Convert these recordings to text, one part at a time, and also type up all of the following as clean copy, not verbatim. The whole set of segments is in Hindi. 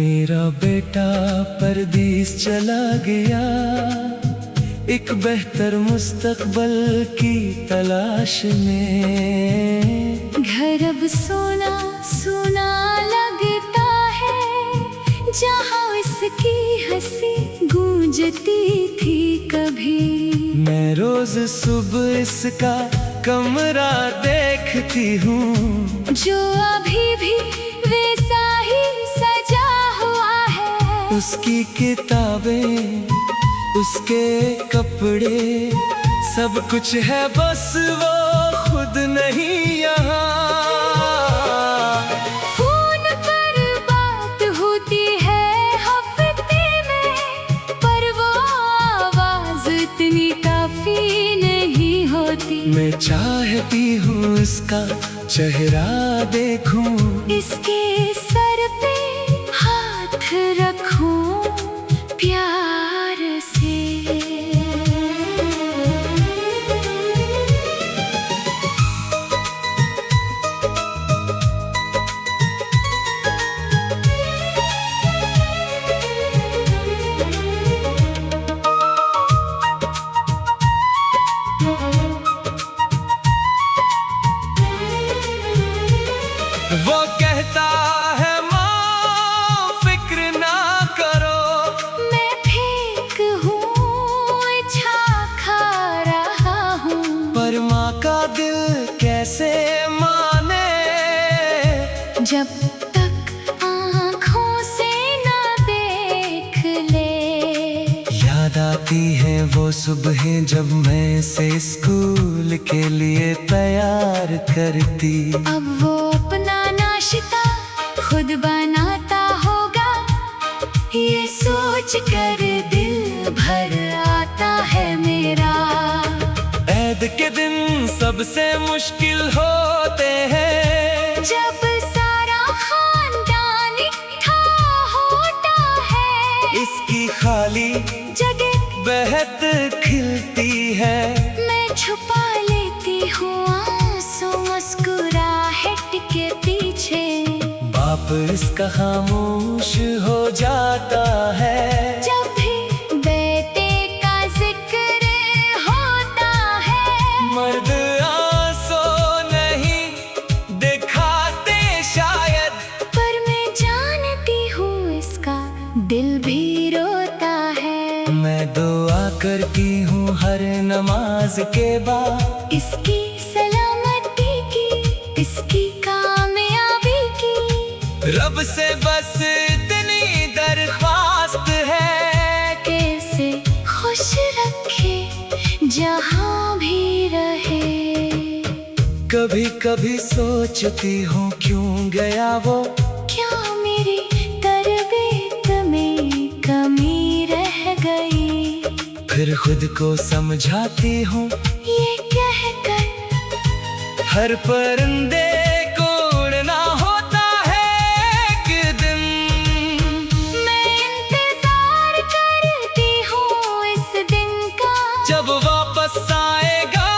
मेरा बेटा परदेस चला गया, एक बेहतर मुस्तकबल की तलाश में। घर अब सोना सोना लगता है, जहाँ इसकी हंसी गूंजती थी कभी। मैं रोज सुबह इसका कमरा देखती हूँ, जो अभी भी वैसा ही सजा हुआ है। उसकी किताबें, उसके कपड़े, सब कुछ है, बस वो खुद नहीं यहाँ। फोन पर बात होती है हफ्ते में, पर वो आवाज इतनी काफी नहीं होती। मैं चाहती हूँ इसका चेहरा देखूं, इसके सर पे हाथ रखूं प्यार से। वो कहता है माँ फिक्र ना करो, मैं फेंक हूँ इच्छा खा रहा हूँ। पर माँ का दिल कैसे माने, जब तक आँखों से ना देख ले। याद आती है वो सुबह जब मैं इसे स्कूल के लिए तैयार करती। अब वो अपना नाश्ता खुद बनाता होगा, ये सोच कर दिल भर आता है मेरा। ऐद के दिन सबसे मुश्किल होते हैं, जब सारा खानदान इकट्ठा होता है। इसकी खाली जगह बहत खिलती है। मैं छुपा लेती हूँ आंसू मुस्कुराहट के पीछे। बाप इसका खामोश हो जाता है, जब भी बेटे का जिक्र होता है। मर्द आंसू नहीं दिखाते शायद, पर मैं जानती हूँ इसका दिल भी रोता है। मैं दुआ करती हूँ हर नमाज के बाद, इसकी सलामती की, इसकी कामयाबी की। रब से बस इतनी दरख्वास्त है, कैसे खुश रखे जहाँ भी रहे। कभी कभी सोचती हूँ क्यों गया वो, क्या मेरी तरबियत में कमी रह गई। फिर खुद को समझाती हूँ ये कहकर हर परिंदे को उड़ना होता है एक दिन। मैं इंतजार करती हूँ इस दिन का, जब वापस आएगा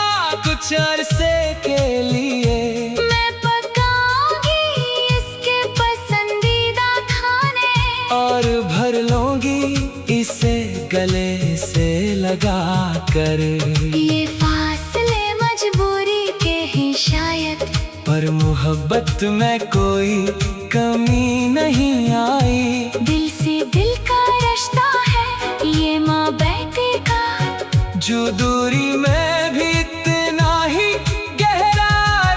कुछ अरसे के लिए। मैं पकाऊंगी इसके पसंदीदा खाने, और भर लूंगी इसे गले से लगा कर। ये फासले मजबूरी के हैं शायद, पर मोहब्बत में कोई कमी नहीं आई। दिल से दिल का रिश्ता है ये माँ बेटे का, जो दूरी में भी इतना ही गहरा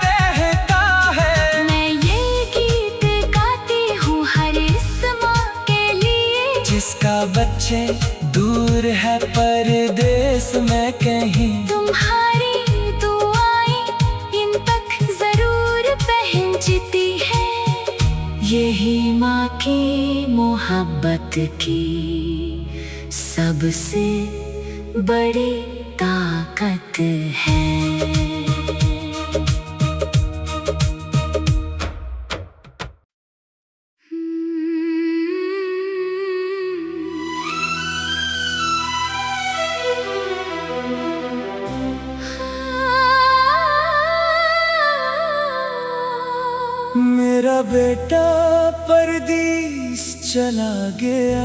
रहता है। मैं ये गीत गाती हूँ हर इस माँ के लिए, जिसका बच्चे दूर है परदेस में कहीं। तुम्हारी दुआएं इन तक जरूर पहुँचती है। यही माँ की मोहब्बत की सबसे बड़ी ताकत है। मेरा बेटा परदेस चला गया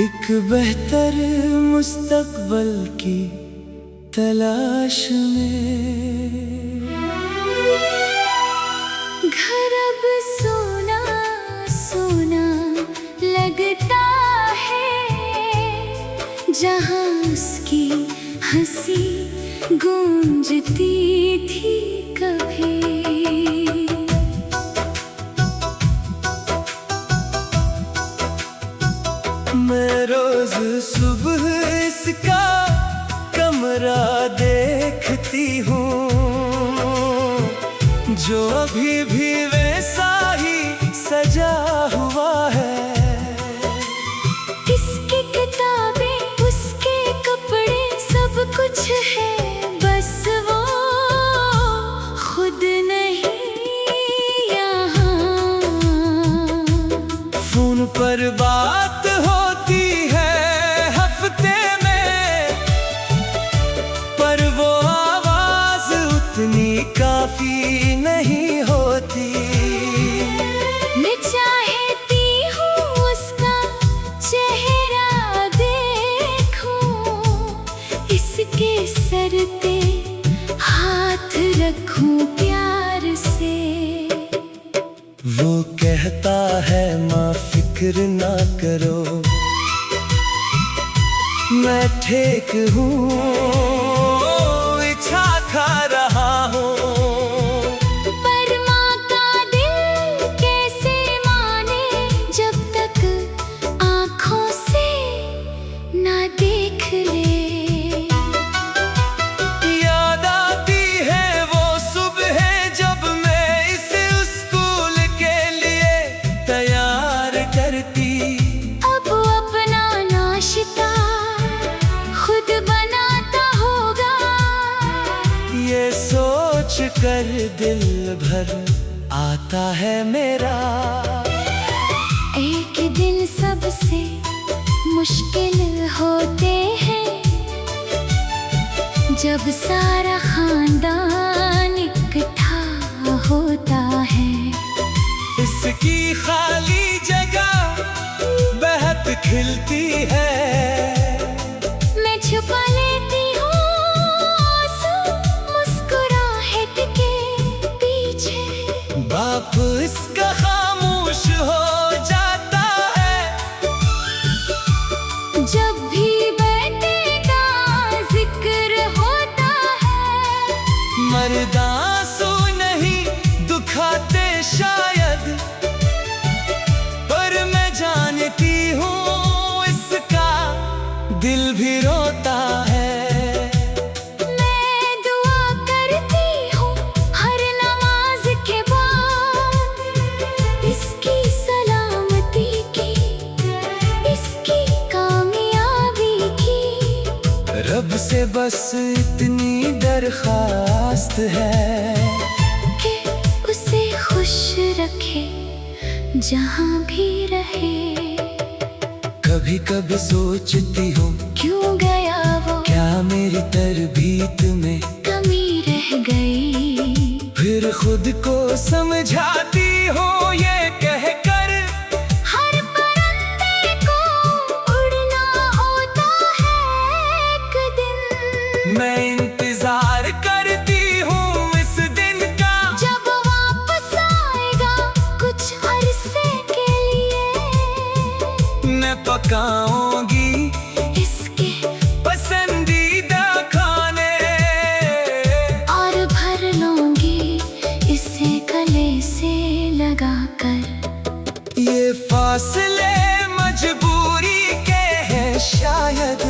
एक बेहतर मुस्तकबल की तलाश में। घर अब सोना सोना लगता है, जहाँ उसकी हंसी गूंजती थी कभी। मैं रोज सुबह इसका कमरा देखती हूँ, जो अभी भी वैसा ही सजा हुआ है। इसकी किताबें, उसके कपड़े, सब कुछ है, बस वो खुद नहीं यहाँ। फोन पर बात होती है हफ्ते में, पर वो आवाज उतनी काफी नहीं होती। मैं चाहती हूँ उसका चेहरा देखूं, इसके सर पे हाथ रखूं प्यार से। वो कहता है माँ फिक्र ना करो, मैं ठीक हूँ, इच्छा खा रहा हूँ। पर माँ का दिल कैसे माने, जब तक आँखों से ना देख ले। याद आती है वो सुबह जब मैं इसे स्कूल के लिए तैयार करती। अब वो अपना नाश्ता खुद बनाता होगा, ये सोच कर दिल भर आता है मेरा। एक दिन सबसे मुश्किल होते हैं, जब सारा खानदान इकट्ठा होता है। इसकी खाली जगह बेहद खिलती है। मैं छुपा लेती हूँ आंसू मुस्कुराहट के पीछे। बाप इसका खामोश हो जाता है, जब भी बेटे का जिक्र होता है। मर्द आंसू नहीं दुखाते शायद, पर मैं जानती हूँ इसका दिल भी रोता है। मैं दुआ करती हूँ हर नमाज के बाद, इसकी सलामती की, इसकी कामयाबी की। रब से बस इतनी दरखास्त है कि उसे खुश रखे जहाँ भी रहे। कभी कभी सोचती हूँ क्यों गया वो, क्या मेरी तरबीयत में कमी रह गई। फिर खुद को समझाती हूँ ये कहकर, हर परिंदे को उड़ना होता है एक दिन। मैं इंतजार करती हूँ इस दिन का, जब वापस आएगा कुछ अरसे के लिए। मैं पकाऊंगी इसके पसंदीदा खाने, और भर लूंगी इसे गले से लगाकर। ये फासले मजबूरी के हैं शायद,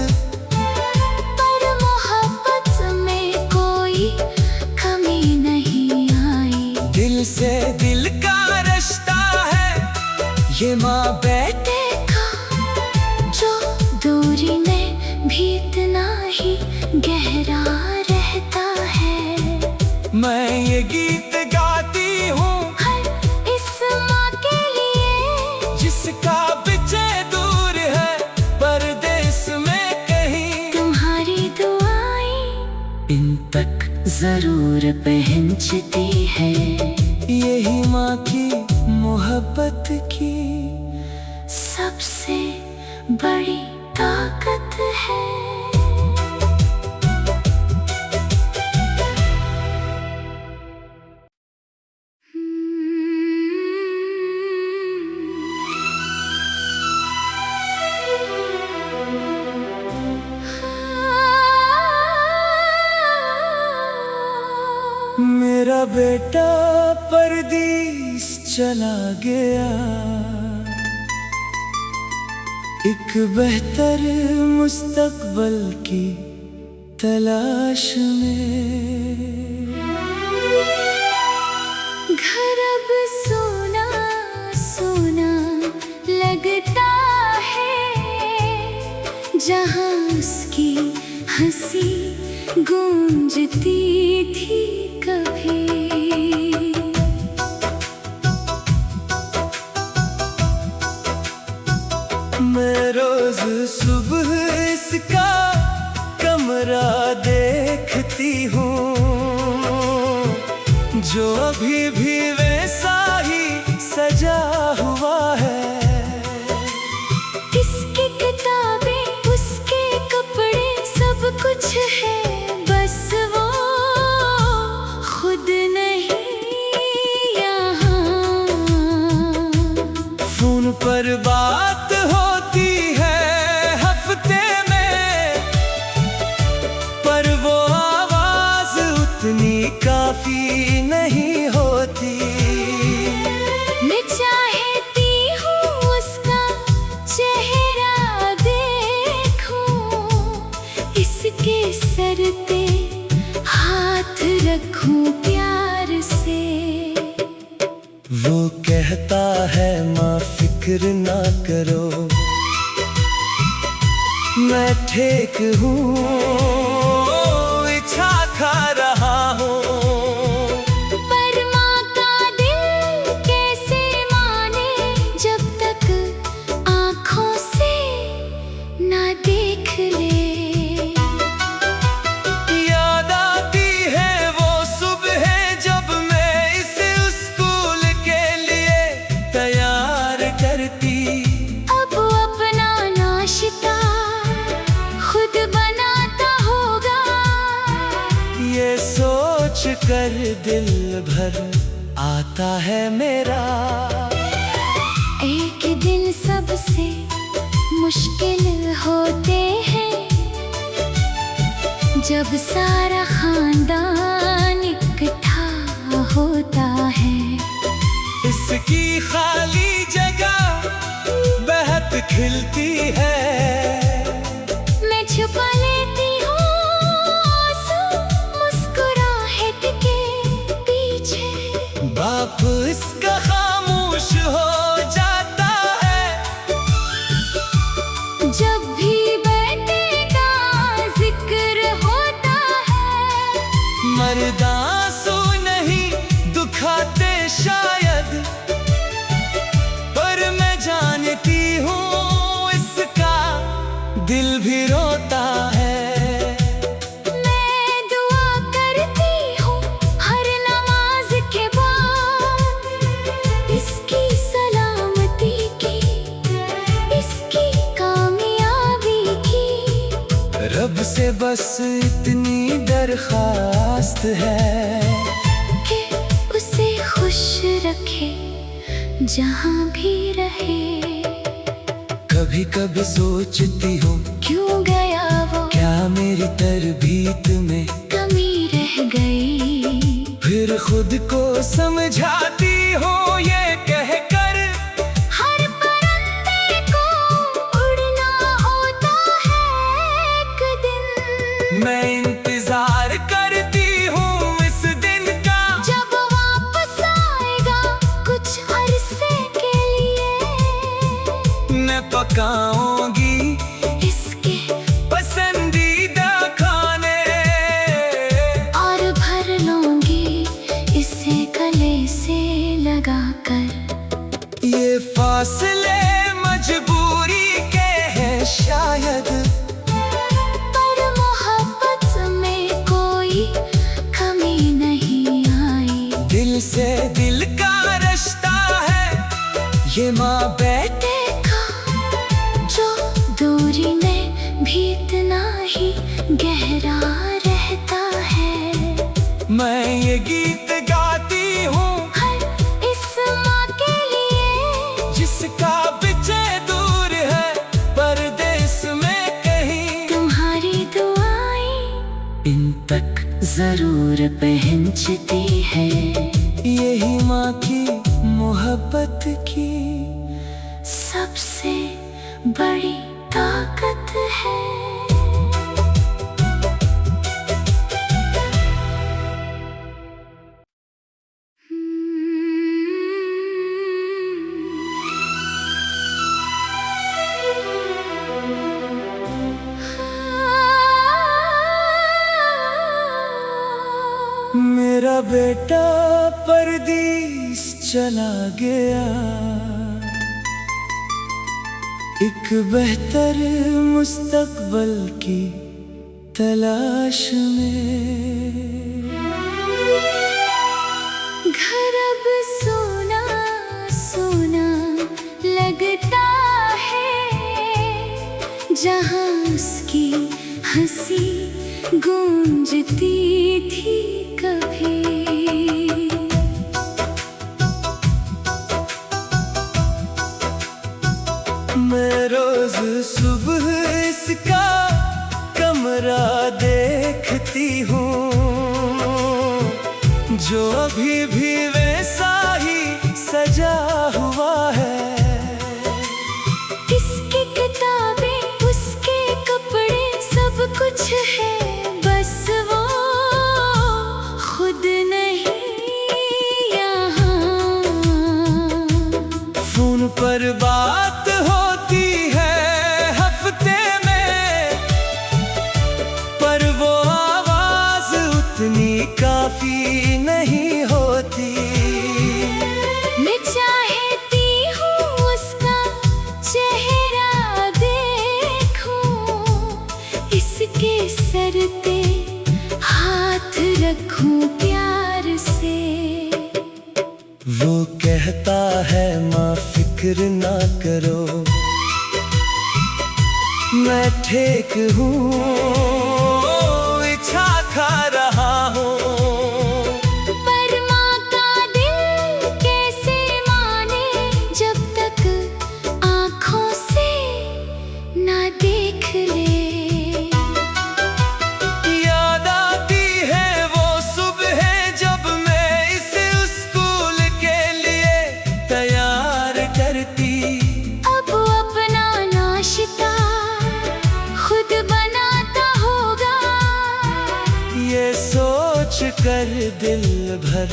पर मोहब्बत में कोई कमी नहीं आई। दिल से दिल का रिश्ता है ये माँ बेटे। जो दूरी में भी इतना ही गहरा रहता है। मैं ये गीत गाती हूँ हर इस माँ के लिए, जिसका बिछे दूर है परदेस में कहीं। तुम्हारी दुआएं इन तक जरूर पहुंचती है। यही माँ की मोहब्बत मोहब्बत की सबसे बड़ी ताकत है। मेरा बेटा परदेस चला गया, एक बेहतर मुस्तकबल की तलाश में। घर अब सोना सोना लगता है, जहाँ उसकी हंसी गूंजती थी कभी। मैं रोज सुबह इसका कमरा देखती हूँ, जो अभी भी वैसा ही सजा हुआ है। इसकी किताबें, उसके कपड़े, सब कुछ है, बस वो खुद नहीं यहाँ। फोन पर बात होती है हफ्ते में, पर वो आवाज उतनी काफी नहीं होती। मैं चाहती हूँ उसका चेहरा देखूं, इसके सर पे हाथ रखूं प्यार से। वो कहता है माँ फिक्र ना करो, मैं ठीक हूँ, इच्छा खा रहा हूँ। पर माँ का दिल कैसे माने, जब तक आँखों से ना देख ले। याद आती है वो सुबह जब मैं इसे स्कूल के लिए तैयार करती। अब अपना नाश्ता खुद बनाता होगा, ये सोच कर दिल भर आता है मेरा। एक दिन सबसे मुश्किल होते हैं, जब सारा खानदान इकट्ठा होता है। इसकी खाली जगह बेहद खिलती है, मैं छुपा लेती हूँ आंसू मुस्कुराहट के पीछे। बाप इसका खामोश हो जाता है, जब भी बेटे का जिक्र होता है। मर्द आंसू नहीं दुखाते शायद, पर मैं जानती हूँ इसका दिल भी रोता है। मैं दुआ करती हूँ हर नमाज के बाद, इसकी सलामती की, इसकी कामयाबी की। रब से बस इतनी दरखास्त है कि उसे खुश रखे जहाँ भी रहे। कभी कभी सोचती हूँ क्यों गया वो, क्या मेरी तरबीयत में कमी रह गई। फिर खुद को समझाती हूँ ये कहकर, हर परिंदे को उड़ना होता है एक दिन। मैं इंतजार करती हूँ इस दिन का, जब वापस आएगा कुछ अरसे के लिए। मैं पकाऊंगी इसके पसंदीदा खाने, और भर लूंगी इसे गले से लगाकर। ये फासले मजबूरी के हैं शायद, पर मोहब्बत में कोई कमी नहीं आई। दिल से दिल का रिश्ता है ये माँ बेटे देखा जो दूरी में भी इतना ही गहरा रहता है। मैं ये गीत गाती हूँ हर इस माँ के लिए जिसका बिचे दूर है परदेस में कहीं। तुम्हारी दुआएं इन तक जरूर पहुंचती है। यही माँ की मोहब्बत की सबसे बड़ी ताकत है। मेरा बेटा परदेस चला गया एक बेहतर मुस्तकबल की तलाश में। घर अब सोना सोना लगता है जहाँ उसकी हंसी गूंजती थी कभी। मैं रोज सुबह इसका कमरा देखती हूँ जो अभी भी वैसा ही सजा हुआ है। इसकी किताबें उसके कपड़े सब कुछ है, बस वो खुद नहीं यहाँ। फोन पर बात होती है हफ्ते में पर वो आवाज उतनी काफी नहीं होती। मैं चाहती हूँ उसका चेहरा देखूं, इसके सर पे हाथ रखूं प्यार से। वो कहता है माँ फिक्र ना करो मैं ठीक हूँ इच्छा खा रहा हूँ। पर माँ का दिल कैसे माने जब तक आँखों से ना देख ले। याद आती है वो सुबह जब मैं इसे स्कूल के लिए तैयार करती। अब अपना नाश्ता खुद बनाता होगा, ये सोच कर दिल भर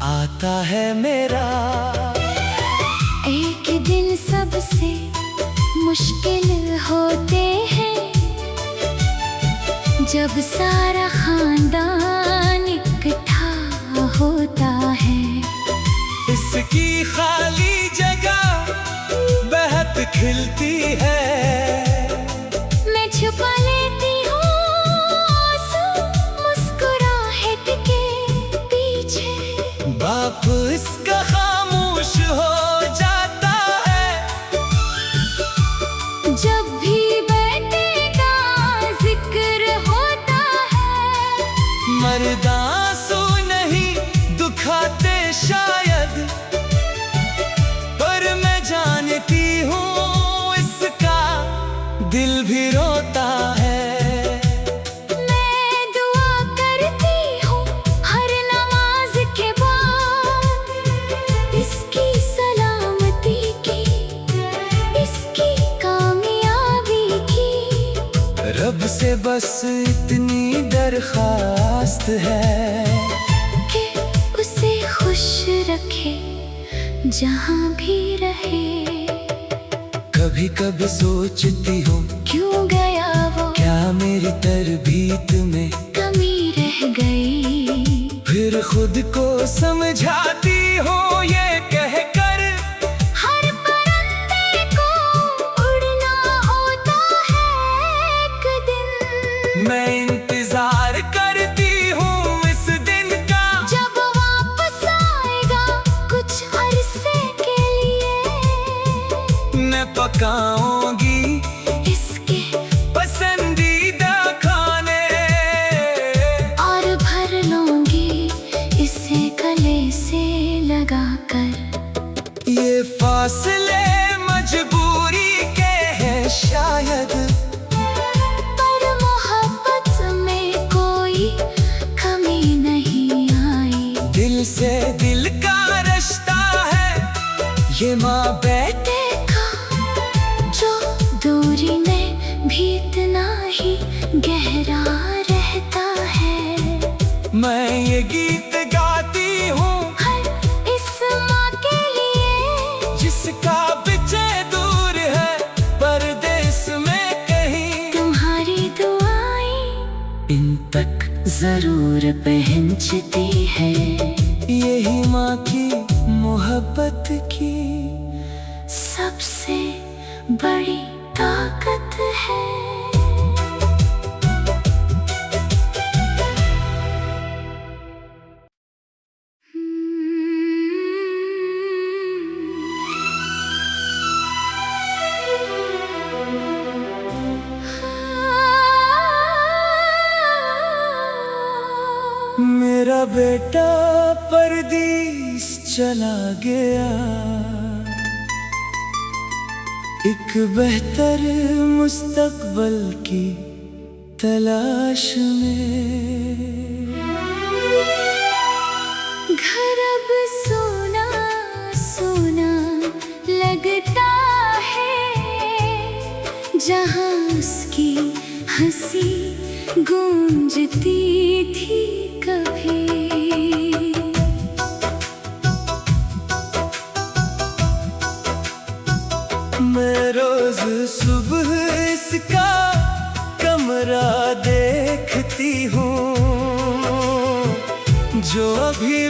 आता है मेरा। एक दिन सबसे मुश्किल होते हैं जब सारा खानदान इकट्ठा होता है। इसकी खाली जगह बेहद खिलती है। मैं छुपा लेती हूँ आंसू मुस्कुराहट के पीछे। बाप इसका खामोश हो जाता है जब भी बेटे का जिक्र होता है। मर्द आंसू नहीं दुखाते शायद पर मैं जानती हूँ इसका दिल भी रोता है। मैं दुआ करती हूँ हर नमाज के बाद, इसकी सलामती की, इसकी कामयाबी की। रब से बस इतनी दरखास्त है कि उसे खुश रखे जहाँ भी रहे। कभी कभी सोचती हूँ क्यों गया वो, क्या मेरी तरबीयत में कमी रह गई। फिर खुद को समझाती हूँ ये कहकर हर परिंदे को उड़ना होता है एक दिन। मैं इंतजार करती हूँ इस दिन का जब वापस आएगा कुछ अरसे के लिए। पकाऊंगी इसके पसंदीदा खाने, और भर लूंगी इसे गले से लगाकर। ये फासले मजबूरी के हैं शायद, पर मोहब्बत में कोई कमी नहीं आई। दिल से दिल का रिश्ता है ये माँ बेटे देखा जो दूरी में भी इतना ही गहरा रहता है। मैं ये गीत गाती हूँ हर इस माँ के लिए जिसका बिचे दूर है परदेस में कहीं। तुम्हारी दुआएं इन तक जरूर पहुंचती है। यही माँ की मोहब्बत की सबसे बड़ी ताकत है। मेरा बेटा परदेस चला गया, एक बेहतर मुस्तकबल की तलाश में। घर अब सोना सोना लगता है, जहाँ उसकी हंसी गूंजती थी कभी। मैं रोज सुबह इसका कमरा देखती हूँ, जो अभी